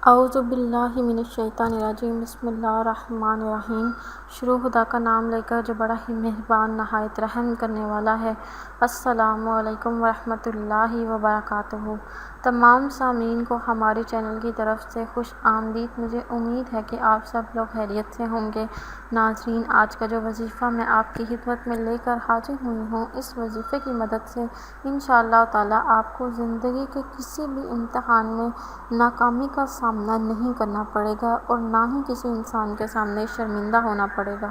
اعوذ باللہ من الشیطان الرجیم بسم اللہ الرحمن الرحیم۔ شروع خدا کا نام لے کر جو بڑا ہی مہربان نہایت رحم کرنے والا ہے۔ السلام علیکم ورحمۃ اللہ وبرکاتہ۔ تمام سامعین کو ہمارے چینل کی طرف سے خوش آمدید۔ مجھے امید ہے کہ آپ سب لوگ خیریت سے ہوں گے۔ ناظرین، آج کا جو وظیفہ میں آپ کی خدمت میں لے کر حاضر ہوئی ہوں، اس وظیفے کی مدد سے انشاءاللہ تعالیٰ آپ کو زندگی کے کسی بھی امتحان میں ناکامی کا سامنا نہیں کرنا پڑے گا اور نہ ہی کسی انسان کے سامنے شرمندہ ہونا پڑے گا۔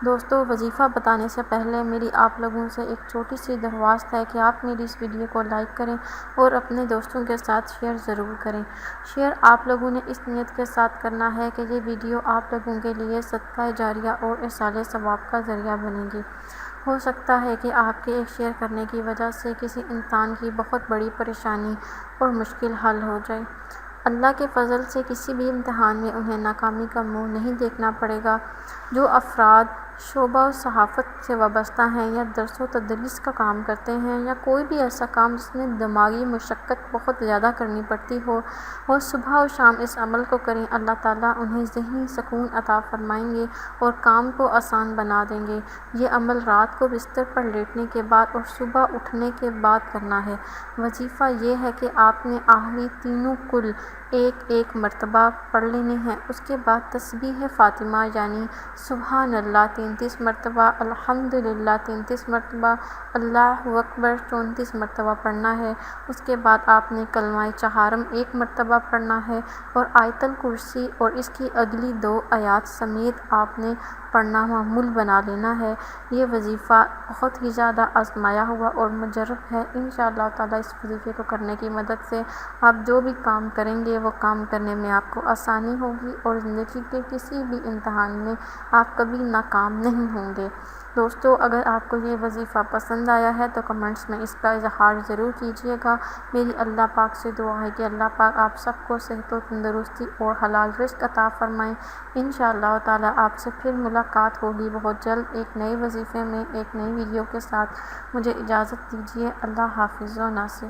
دوستو، وظیفہ بتانے سے پہلے میری آپ لوگوں سے ایک چھوٹی سی درخواست ہے کہ آپ میری اس ویڈیو کو لائک کریں اور اپنے دوستوں کے ساتھ شیئر ضرور کریں۔ شیئر آپ لوگوں نے اس نیت کے ساتھ کرنا ہے کہ یہ ویڈیو آپ لوگوں کے لیے صدقہ جاریہ اور ایصال ثواب کا ذریعہ بنے گی۔ ہو سکتا ہے کہ آپ کے ایک شیئر کرنے کی وجہ سے کسی انسان کی بہت بڑی پریشانی اور مشکل حل ہو جائے۔ اللہ کے فضل سے کسی بھی امتحان میں انہیں ناکامی کا منہ نہیں دیکھنا پڑے گا۔ جو افراد شعبہ صحافت سے وابستہ ہیں یا درس و تدریس کا کام کرتے ہیں یا کوئی بھی ایسا کام جس میں دماغی مشقت بہت زیادہ کرنی پڑتی ہو، وہ صبح و شام اس عمل کو کریں۔ اللہ تعالیٰ انہیں ذہنی سکون عطا فرمائیں گے اور کام کو آسان بنا دیں گے۔ یہ عمل رات کو بستر پر لیٹنے کے بعد اور صبح اٹھنے کے بعد کرنا ہے۔ وظیفہ یہ ہے کہ آپ نے آخری تینوں کل ایک مرتبہ پڑھ لینے ہیں۔ اس کے بعد تسبیح فاطمہ یعنی سبحان اللہ 33 مرتبہ، الحمدللہ 33 مرتبہ، اللہ اکبر 34 مرتبہ پڑھنا ہے۔ اس کے بعد آپ نے کلمہ چہارم 1 مرتبہ پڑھنا ہے اور آیت الکرسی اور اس کی اگلی 2 آیات سمیت آپ نے پڑھنا معمول بنا لینا ہے۔ یہ وظیفہ بہت ہی زیادہ آزمایا ہوا اور مجرب ہے۔ انشاءاللہ تعالیٰ اس وظیفے کو کرنے کی مدد سے آپ جو بھی کام کریں گے وہ کام کرنے میں آپ کو آسانی ہوگی اور زندگی کے کسی بھی امتحان میں آپ کبھی ناکام نہیں ہوں گے۔ دوستو، اگر آپ کو یہ وظیفہ پسند آیا ہے تو کمنٹس میں اس کا اظہار ضرور کیجیے گا۔ میری اللہ پاک سے دعا ہے کہ اللہ پاک آپ سب کو صحت و تندرستی اور حلال رزق عطا فرمائیں۔ انشاءاللہ تعالیٰ آپ سے پھر ملاقات ہوگی بہت جلد ایک نئے وظیفے میں ایک نئی ویڈیو کے ساتھ۔ مجھے اجازت دیجیے۔ اللہ حافظ و ناصر۔